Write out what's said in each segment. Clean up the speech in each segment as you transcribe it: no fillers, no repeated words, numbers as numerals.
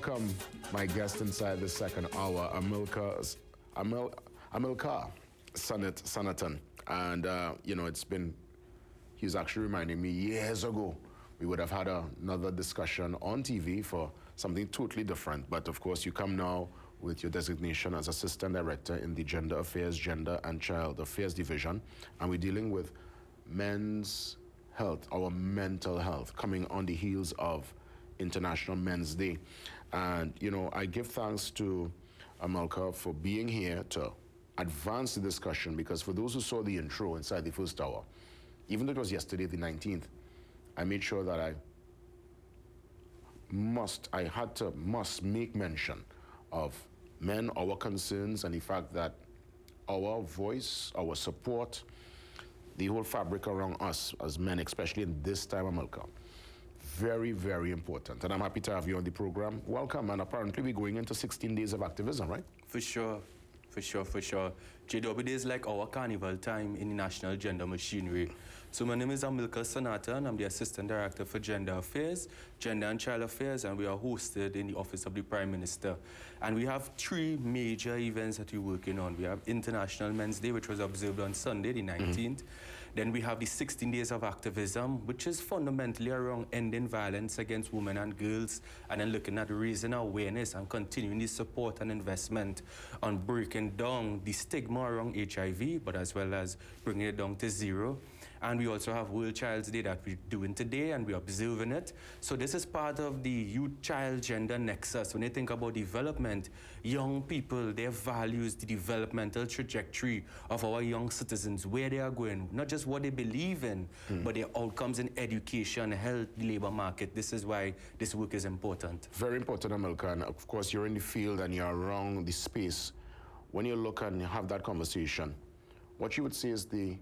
welcome my guest inside the second hour, Amilcar Sanatan. And, you know, he's actually reminding me years ago, we would have had another discussion on TV for something totally different. But of course, you come now with your designation as Assistant Director in the Gender Affairs, Gender and Child Affairs Division. And we're dealing with men's health, our mental health, coming on the heels of International Men's Day. And, you know, I give thanks to Amilcar for being here to advance the discussion, because for those who saw the intro inside the first hour, even though it was yesterday, the 19th, I made sure that I must make mention of men, our concerns, and the fact that our voice, our support, the whole fabric around us as men, especially in this time, Amilcar, very, very important. And I'm happy to have you on the program. Welcome. And apparently we're going into 16 days of activism, right? For sure. For sure. JW Day is like our carnival time in the national gender machinery. So my name is Amilcar Sanatan. I'm the Assistant Director for Gender Affairs, Gender and Child Affairs, and we are hosted in the Office of the Prime Minister. And we have three major events that we're working on. We have International Men's Day, which was observed on Sunday, the 19th. Then we have the 16 Days of Activism, which is fundamentally around ending violence against women and girls, and then looking at raising awareness and continuing the support and investment on breaking down the stigma around HIV, but as well as bringing it down to zero. And we also have World Child's Day that we're doing today, and we're observing it. So this is part of the youth-child gender nexus. When you think about development, young people, their values, the developmental trajectory of our young citizens, where they are going, not just what they believe in, but their outcomes in education, health, the labor market. This is why this work is important. Very important, Amilcar. And of course, you're in the field and you're around the space. When you look and have that conversation, what you would say is the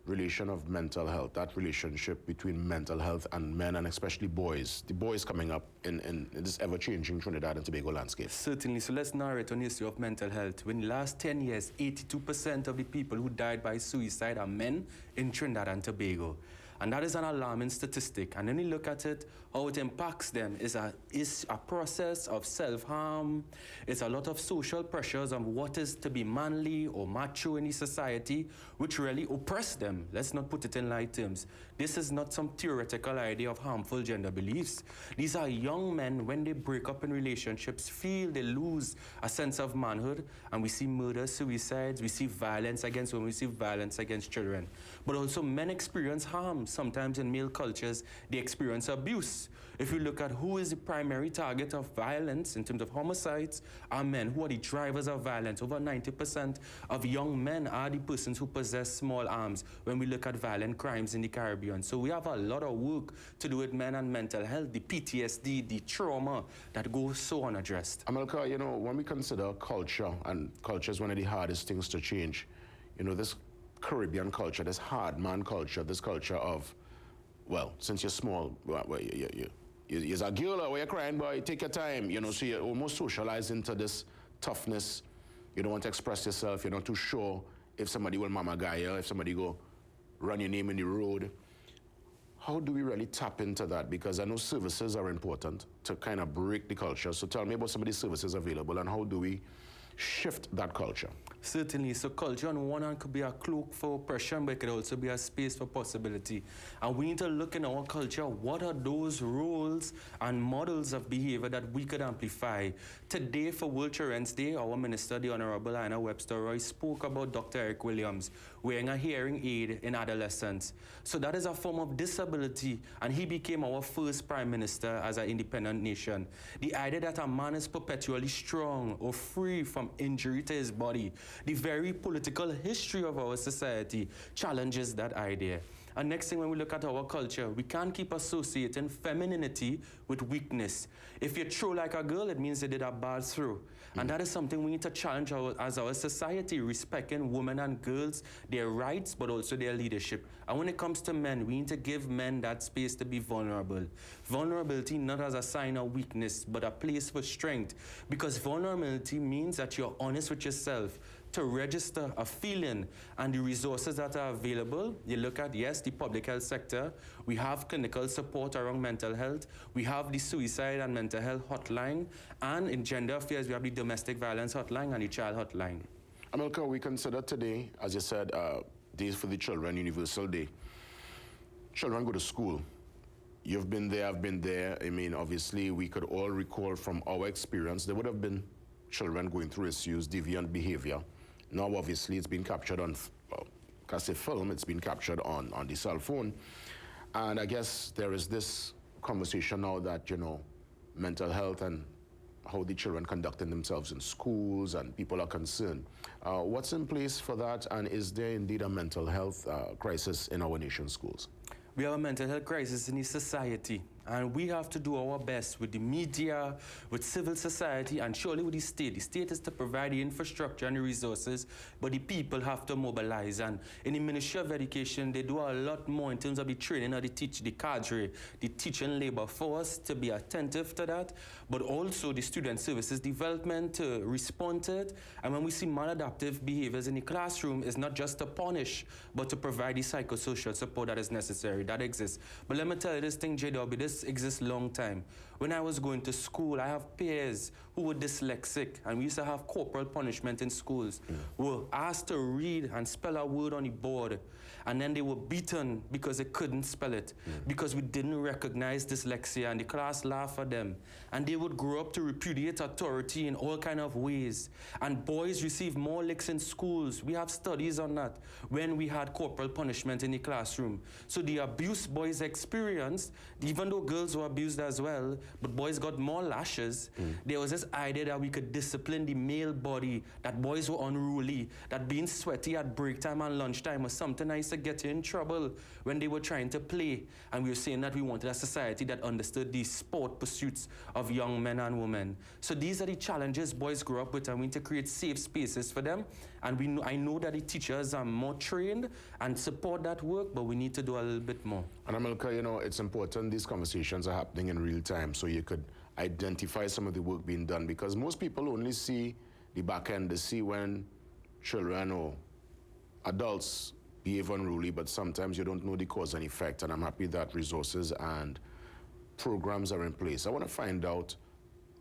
relation of mental health, that relationship between mental health and men, and especially boys, the boys coming up in this ever-changing Trinidad and Tobago landscape. Certainly. So let's narrate on the issue of mental health. In the last 10 years, 82% of the people who died by suicide are men in Trinidad and Tobago. And that is an alarming statistic. And when you look at it, how it impacts them is a process of self-harm. It's a lot of social pressures on what is to be manly or macho in the society, which really oppress them. Let's not put it in light terms. This is not some theoretical idea of harmful gender beliefs. These are young men, when they break up in relationships, feel they lose a sense of manhood, and we see murders, suicides, we see violence against women, we see violence against children. But also men experience harm. Sometimes in male cultures, they experience abuse. If you look at who is the primary target of violence in terms of homicides, are men. Who are the drivers of violence? Over 90% of young men are the persons who possess small arms when we look at violent crimes in the Caribbean. So we have a lot of work to do with men and mental health, the PTSD, the trauma that goes so unaddressed. Amilcar, you know, when we consider culture, and culture is one of the hardest things to change, you know, this Caribbean culture, this hard man culture, this culture of, well, since you're small, you're a girl, or you're crying, boy, take your time, you know, so you're almost socialized into this toughness. You don't want to express yourself. You're not too sure if somebody will mama guy you, if somebody go run your name in the road. How do we really tap into that? Because I know services are important to kind of break the culture. So tell me about some of these services available, and how do we shift that culture? Certainly. So culture on one hand could be a cloak for oppression, but it could also be a space for possibility. And we need to look in our culture, what are those roles and models of behavior that we could amplify? Today, for World Children's Day, our Minister, the Honorable Anna Webster-Roy, spoke about Dr. Eric Williams wearing a hearing aid in adolescents. So that is a form of disability, and he became our first Prime Minister as an independent nation. The idea that a man is perpetually strong or free from injury to his body, the very political history of our society challenges that idea. And next thing, when we look at our culture, we can't keep associating femininity with weakness. If you throw like a girl, it means they did a bad throw. And that is something we need to challenge as our society, respecting women and girls, their rights, but also their leadership. And when it comes to men, we need to give men that space to be vulnerable. Vulnerability not as a sign of weakness, but a place for strength. Because vulnerability means that you're honest with yourself. to register a feeling, and the resources that are available, you look at, yes, the public health sector, we have clinical support around mental health, we have the suicide and mental health hotline, and in gender affairs, we have the domestic violence hotline and the child hotline. Amilcar, we consider today, as you said, Days for the Children, Universal Day. Children go to school. You've been there, I've been there. I mean, obviously, we could all recall from our experience, there would have been children going through issues, deviant behavior. Now, obviously, it's been captured on, because it's film, it's been captured on the cell phone. And I guess there is this conversation now that, you know, mental health and how the children conducting themselves in schools and people are concerned. What's in place for that, and is there indeed a mental health crisis in our nation's schools? We have a mental health crisis in the society, and we have to do our best with the media, with civil society, and surely with the state. The state is to provide the infrastructure and the resources, but the people have to mobilize. And in the Ministry of Education, they do a lot more in terms of the training of the cadre, the teaching labor force to be attentive to that, but also the student services development to respond to it. And when we see maladaptive behaviors in the classroom, it's not just to punish, but to provide the psychosocial support that is necessary. That exists. But let me tell you this thing, JW, this exists long time. When I was going to school, I have peers who were dyslexic, and we used to have corporal punishment in schools. Were asked to read and spell a word on the board, and then they were beaten because they couldn't spell it, because we didn't recognize dyslexia, and the class laughed at them. And they would grow up to repudiate authority in all kinds of ways. And boys receive more licks in schools. We have studies on that when we had corporal punishment in the classroom. So the abuse boys experienced, even though girls were abused as well, but boys got more lashes. There was this idea that we could discipline the male body, that boys were unruly, that being sweaty at break time and lunchtime was something that used to get you in trouble when they were trying to play. And we were saying that we wanted a society that understood the sport pursuits of young men and women. So these are the challenges boys grow up with, and we need to create safe spaces for them. And I know that the teachers are more trained and support that work, but we need to do a little bit more. And Amilcar, you know, it's important these conversations are happening in real time so you could identify some of the work being done, because most people only see the back end. They see when children or adults behave unruly, but sometimes you don't know the cause and effect, and I'm happy that resources and programs are in place. I want to find out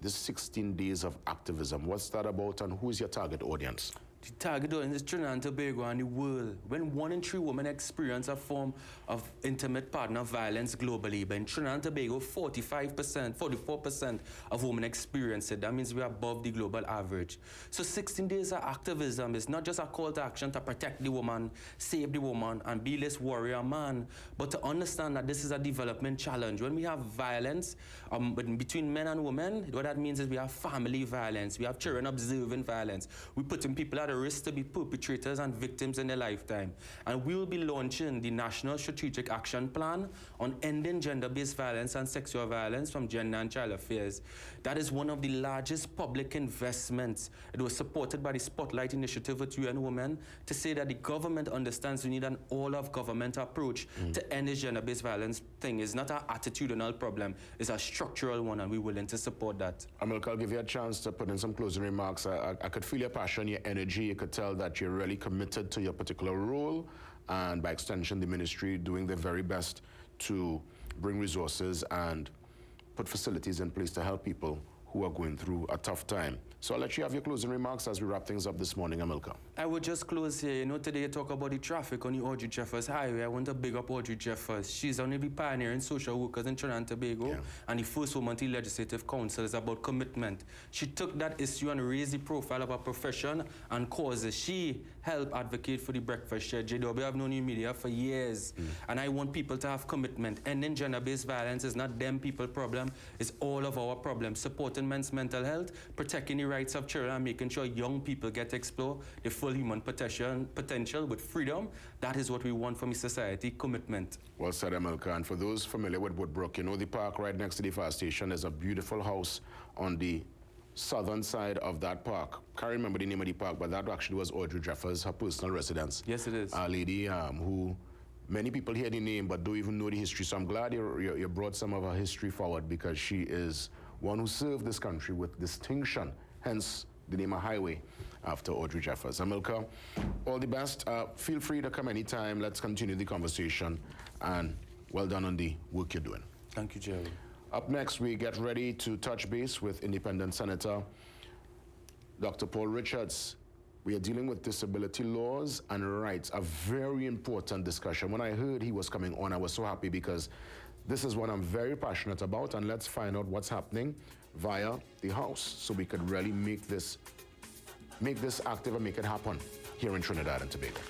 this 16 days of activism. What's that about, and who's your target audience? The target audience is Trinidad and Tobago and the world. When 1 in 3 women experience a form of intimate partner violence globally, but in Trinidad and Tobago, 44% of women experience it. That means we're above the global average. So 16 days of activism is not just a call to action to protect the woman, save the woman, and be this warrior man, but to understand that this is a development challenge. When we have violence between men and women, what that means is we have family violence, we have children observing violence, we're putting people at a risk to be perpetrators and victims in their lifetime. And we will be launching the National Strategic Action Plan on ending gender-based violence and sexual violence from gender and child affairs. That is one of the largest public investments. It was supported by the Spotlight Initiative with UN Women to say that the government understands we need an all-of-government approach to end this gender-based violence thing. It's not an attitudinal problem, it's a structural one, and we're willing to support that. Amilcar, I'll give you a chance to put in some closing remarks. I could feel your passion, your energy. You could tell that you're really committed to your particular role, and by extension, the ministry doing their very best to bring resources and put facilities in place to help people who are going through a tough time. So I'll let you have your closing remarks as we wrap things up this morning, Amilcar. I would just close here. You know, today you talk about the traffic on the Audrey Jeffers Highway. I want to big up Audrey Jeffers. She's one of the pioneering social workers in Trinidad and Tobago, and the first woman to the Legislative Council. Is about commitment. She took that issue and raised the profile of her profession and causes. She helped advocate for the breakfast share. JW, I've known you in media for years, and I want people to have commitment. Ending gender-based violence is not them people problem, it's all of our problem. Supporting men's mental health, protecting the rights of children, and making sure young people get to explore the full human potential with freedom. That is what we want from a society, commitment. Well said, Amilcar. And for those familiar with Woodbrook, you know the park right next to the fire station. There's a beautiful house on the southern side of that park. Can't remember the name of the park, but that actually was Audrey Jeffers, her personal residence. Yes, it is. A lady who many people hear the name but don't even know the history. So I'm glad you brought some of her history forward, because she is one who served this country with distinction, hence the name of highway. after Audrey Jeffers. Amilcar, all the best. Feel free to come anytime. Let's continue the conversation. And well done on the work you're doing. Thank you, Jerry. Up next, we get ready to touch base with Independent Senator Dr. Paul Richards. We are dealing with disability laws and rights, a very important discussion. When I heard he was coming on, I was so happy because this is what I'm very passionate about, and let's find out what's happening via the House so we could really make this active and make it happen here in Trinidad and Tobago.